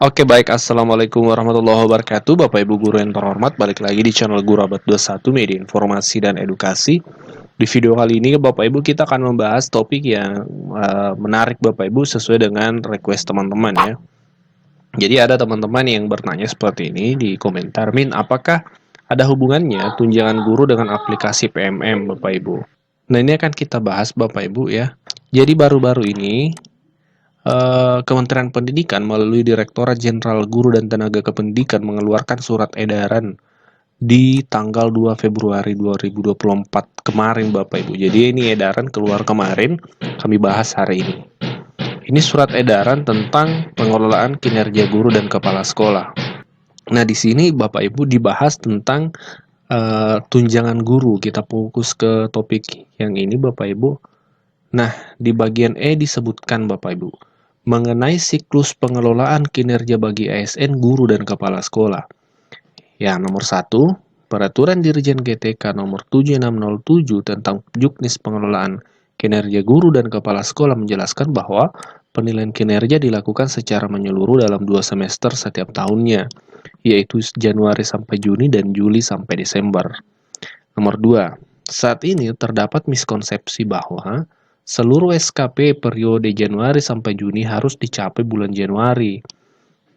Oke baik, Assalamualaikum warahmatullahi wabarakatuh Bapak Ibu Guru yang terhormat. Balik lagi di channel Guru Abad 21 Media Informasi dan Edukasi. Di video kali ini Bapak Ibu kita akan membahas topik yang menarik Bapak Ibu sesuai dengan request teman-teman ya. Jadi ada teman-teman yang bertanya seperti ini di komentar, Min, apakah ada hubungannya tunjangan guru dengan aplikasi PMM Bapak Ibu? Nah ini akan kita bahas Bapak Ibu ya. Jadi baru-baru ini Kementerian Pendidikan melalui Direktorat Jenderal Guru dan Tenaga Kependidikan mengeluarkan surat edaran di tanggal 2 Februari 2024 kemarin Bapak Ibu. Jadi ini edaran keluar kemarin, kami bahas hari ini. Ini surat edaran tentang pengelolaan kinerja guru dan kepala sekolah. Nah, di sini Bapak Ibu dibahas tentang tunjangan guru. Kita fokus ke topik yang ini Bapak Ibu. Nah, di bagian E disebutkan Bapak Ibu mengenai siklus pengelolaan kinerja bagi ASN, guru, dan kepala sekolah. Ya, nomor 1, Peraturan Dirjen GTK nomor 7607 tentang juknis pengelolaan kinerja guru dan kepala sekolah menjelaskan bahwa penilaian kinerja dilakukan secara menyeluruh dalam 2 semester setiap tahunnya, yaitu Januari sampai Juni dan Juli sampai Desember. Nomor 2, saat ini terdapat miskonsepsi bahwa seluruh SKP periode Januari sampai Juni harus dicapai bulan Januari.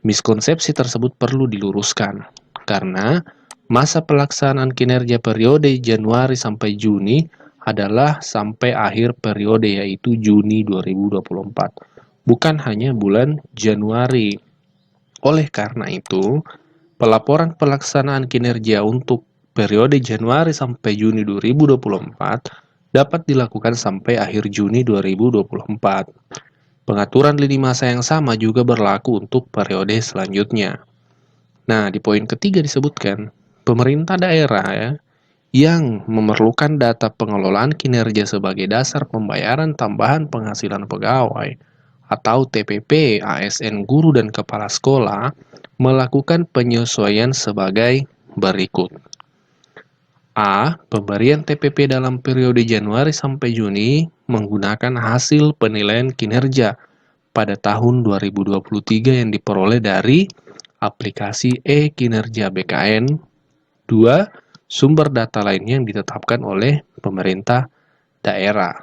Miskonsepsi tersebut perlu diluruskan, karena masa pelaksanaan kinerja periode Januari sampai Juni adalah sampai akhir periode yaitu Juni 2024, bukan hanya bulan Januari. Oleh karena itu, pelaporan pelaksanaan kinerja untuk periode Januari sampai Juni 2024 dapat dilakukan sampai akhir Juni 2024. Pengaturan lini masa yang sama juga berlaku untuk periode selanjutnya. Nah, di poin ketiga disebutkan, pemerintah daerah ya, yang memerlukan data pengelolaan kinerja sebagai dasar pembayaran tambahan penghasilan pegawai atau TPP ASN guru dan kepala sekolah melakukan penyesuaian sebagai berikut. A. Pemberian TPP dalam periode Januari sampai Juni menggunakan hasil penilaian kinerja pada tahun 2023 yang diperoleh dari aplikasi e-kinerja BKN. 2. Sumber data lainnya yang ditetapkan oleh pemerintah daerah.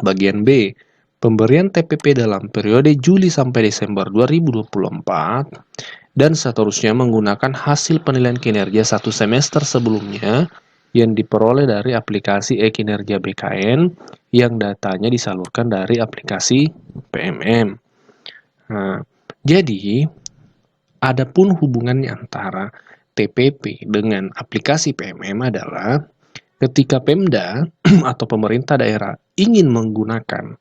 Bagian B. Pemberian TPP dalam periode Juli sampai Desember 2024 dan seterusnya menggunakan hasil penilaian kinerja satu semester sebelumnya yang diperoleh dari aplikasi e-kinerja BKN yang datanya disalurkan dari aplikasi PMM. Nah, jadi adapun hubungannya antara TPP dengan aplikasi PMM adalah ketika Pemda atau pemerintah daerah ingin menggunakan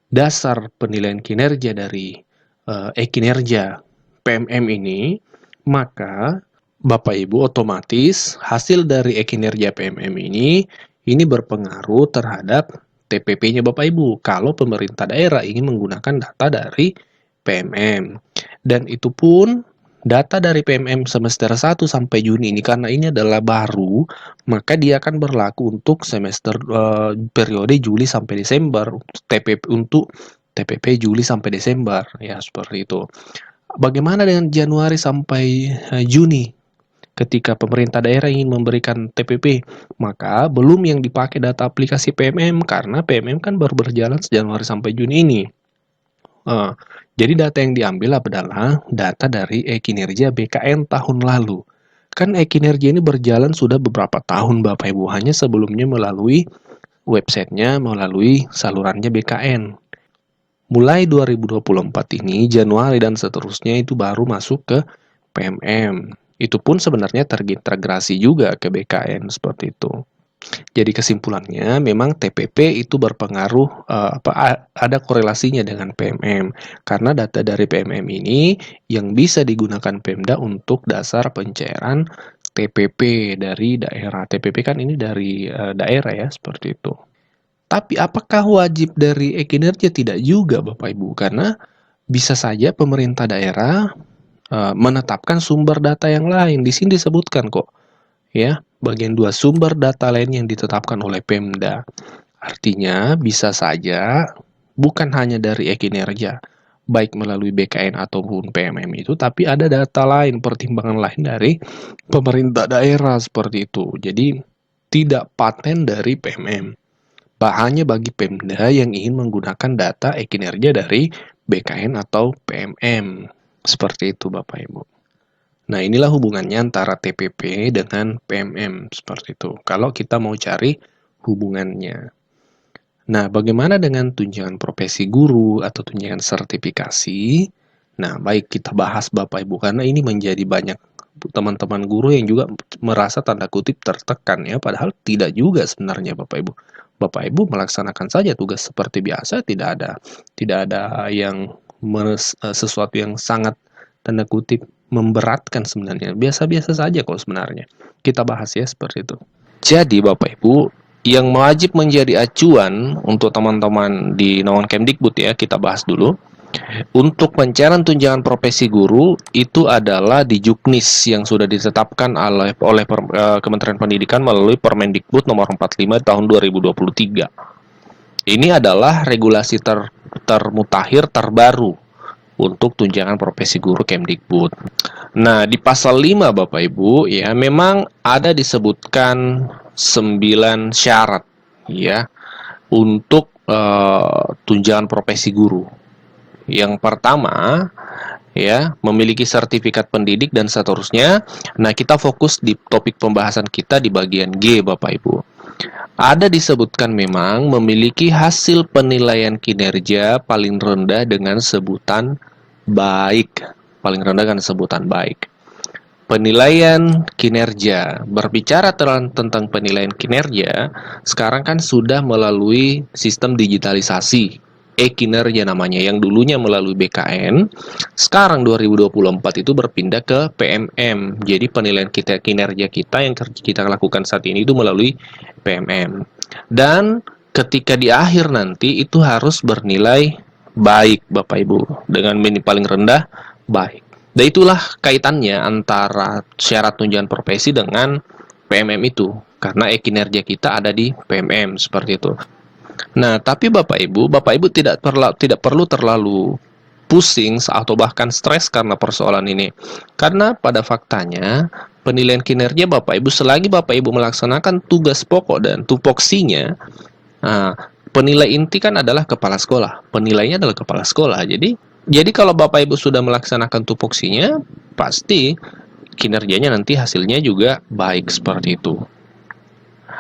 dasar penilaian kinerja dari e-kinerja PMM ini, maka Bapak Ibu otomatis hasil dari e-kinerja PMM ini berpengaruh terhadap TPP-nya Bapak Ibu kalau pemerintah daerah ingin menggunakan data dari PMM. Dan itu pun data dari PMM semester 1 sampai Juni ini karena ini adalah baru, maka dia akan berlaku untuk semester periode Juli sampai Desember untuk TPP Juli sampai Desember ya seperti itu. Bagaimana dengan Januari sampai Juni? Ketika pemerintah daerah ingin memberikan TPP, maka belum yang dipakai data aplikasi PMM karena PMM kan baru berjalan Januari sampai Juni ini. Jadi data yang diambil adalah data dari e-kinerja BKN tahun lalu. Kan e-kinerja ini berjalan sudah beberapa tahun Bapak Ibu, hanya sebelumnya melalui websitenya, melalui salurannya BKN. Mulai 2024 ini, Januari dan seterusnya itu baru masuk ke PMM. Itu pun sebenarnya terintegrasi juga ke BKN seperti itu. Jadi kesimpulannya memang TPP itu berpengaruh ada korelasinya dengan PMM karena data dari PMM ini yang bisa digunakan Pemda untuk dasar pencairan TPP dari daerah. TPP kan ini dari daerah ya seperti itu. Tapi apakah wajib dari e-kinerja? Tidak juga Bapak Ibu, karena bisa saja pemerintah daerah menetapkan sumber data yang lain. Di sini disebutkan kok, ya, bagian 2 sumber data lain yang ditetapkan oleh Pemda. Artinya bisa saja bukan hanya dari e-kinerja, baik melalui BKN ataupun PMM itu, tapi ada data lain, pertimbangan lain dari pemerintah daerah seperti itu. Jadi tidak paten dari PMM, hanya bagi Pemda yang ingin menggunakan data e-kinerja dari BKN atau PMM. Seperti itu Bapak Ibu. Nah, inilah hubungannya antara TPP dengan PMM, seperti itu. Kalau kita mau cari hubungannya. Nah, bagaimana dengan tunjangan profesi guru atau tunjangan sertifikasi? Nah, baik kita bahas Bapak Ibu, karena ini menjadi banyak teman-teman guru yang juga merasa tanda kutip tertekan ya, padahal tidak juga sebenarnya Bapak Ibu. Bapak Ibu melaksanakan saja tugas seperti biasa, tidak ada yang sesuatu yang sangat tanda kutip memberatkan sebenarnya. Biasa-biasa saja kok sebenarnya. Kita bahas ya seperti itu. Jadi Bapak Ibu, yang wajib menjadi acuan untuk teman-teman di Naungan Kemdikbud ya, kita bahas dulu. Untuk pencairan tunjangan profesi guru itu adalah di Juknis yang sudah ditetapkan oleh Kementerian Pendidikan melalui Permendikbud nomor 45 tahun 2023. Ini adalah regulasi termutakhir terbaru untuk tunjangan profesi guru Kemdikbud. Nah, di pasal 5 Bapak Ibu ya, memang ada disebutkan 9 syarat ya untuk tunjangan profesi guru. Yang pertama ya, memiliki sertifikat pendidik dan seterusnya. Nah, kita fokus di topik pembahasan kita di bagian G Bapak Ibu. Ada disebutkan memang memiliki hasil penilaian kinerja paling rendah dengan sebutan baik. Paling rendah dengan sebutan baik. Penilaian kinerja. Berbicara tentang penilaian kinerja, sekarang kan sudah melalui sistem digitalisasi. E-kinerja namanya, yang dulunya melalui BKN, sekarang 2024 itu berpindah ke PMM. Jadi penilaian kinerja kita yang kita lakukan saat ini itu melalui PMM. Dan ketika di akhir nanti itu harus bernilai baik Bapak Ibu, dengan paling rendah baik. Dan itulah kaitannya antara syarat tunjangan profesi dengan PMM itu, karena e-kinerja kita ada di PMM seperti itu. Nah, tapi Bapak Ibu tidak perlu terlalu pusing atau bahkan stres karena persoalan ini. Karena pada faktanya, penilaian kinerja Bapak Ibu, selagi Bapak Ibu melaksanakan tugas pokok dan tupoksinya, penilai inti kan adalah kepala sekolah. Penilainya adalah kepala sekolah. Jadi kalau Bapak Ibu sudah melaksanakan tupoksinya, pasti kinerjanya nanti hasilnya juga baik seperti itu.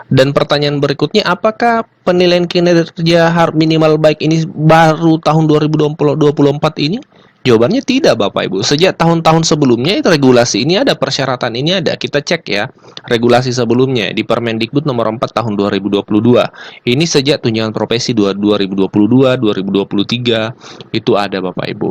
Dan pertanyaan berikutnya, apakah penilaian kinerja minimal baik ini baru tahun 2024 ini? Jawabannya tidak Bapak Ibu. Sejak tahun-tahun sebelumnya regulasi ini ada, persyaratan ini ada. Kita cek ya regulasi sebelumnya di Permendikbud nomor 4 tahun 2022. Ini sejak tunjangan profesi 2022, 2023 itu ada Bapak Ibu.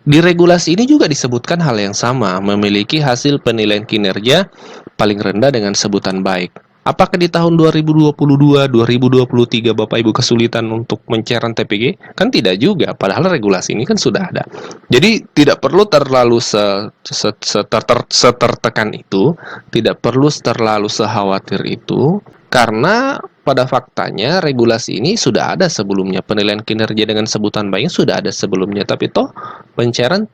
Di regulasi ini juga disebutkan hal yang sama, memiliki hasil penilaian kinerja paling rendah dengan sebutan baik. Apakah di tahun 2022, 2023 Bapak Ibu kesulitan untuk mencairan TPG? Kan tidak juga, padahal regulasi ini kan sudah ada. Jadi tidak perlu terlalu setertekan itu, tidak perlu terlalu sekhawatir itu, karena pada faktanya regulasi ini sudah ada sebelumnya. Penilaian kinerja dengan sebutan baik sudah ada sebelumnya, tapi toh pencairan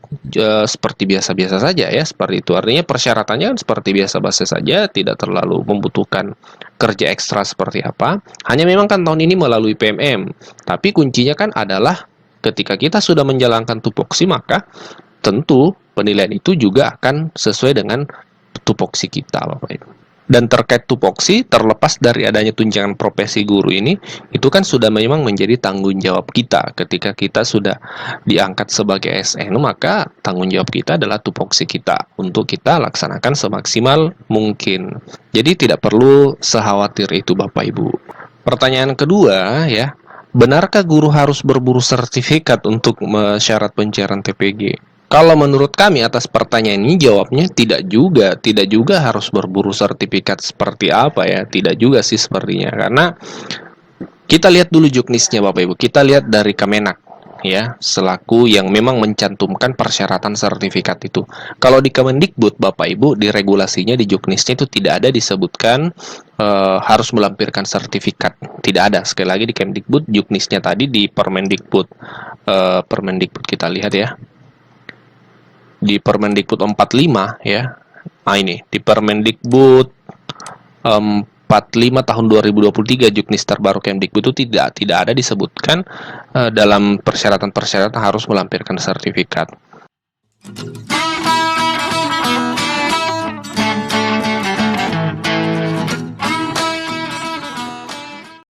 seperti biasa-biasa saja ya, seperti itu. Artinya persyaratannya seperti biasa-biasa saja, tidak terlalu membutuhkan kerja ekstra seperti apa. Hanya memang kan tahun ini melalui PMM, tapi kuncinya kan adalah ketika kita sudah menjalankan tupoksi, maka tentu penilaian itu juga akan sesuai dengan tupoksi kita Bapak Ibu. Dan terkait tupoksi, terlepas dari adanya tunjangan profesi guru ini, itu kan sudah memang menjadi tanggung jawab kita. Ketika kita sudah diangkat sebagai ASN, maka tanggung jawab kita adalah tupoksi kita untuk kita laksanakan semaksimal mungkin. Jadi tidak perlu sekhawatir itu Bapak Ibu. Pertanyaan kedua ya, benarkah guru harus berburu sertifikat untuk syarat pencairan TPG? Kalau menurut kami atas pertanyaan ini jawabnya tidak juga harus berburu sertifikat seperti apa ya, tidak juga sih sepertinya. Karena kita lihat dulu juknisnya Bapak Ibu, kita lihat dari Kemenak ya, selaku yang memang mencantumkan persyaratan sertifikat itu. Kalau di Kemendikbud, Bapak Ibu, di regulasinya, di juknisnya itu tidak ada disebutkan harus melampirkan sertifikat. Tidak ada. Sekali lagi di Kemendikbud, juknisnya tadi di Permendikbud. Permendikbud kita lihat ya. Di Permendikbud 45 ya. Nah ini, di Permendikbud 45 tahun 2023 juknis terbaru Kemdikbud itu tidak ada disebutkan dalam persyaratan-persyaratan harus melampirkan sertifikat.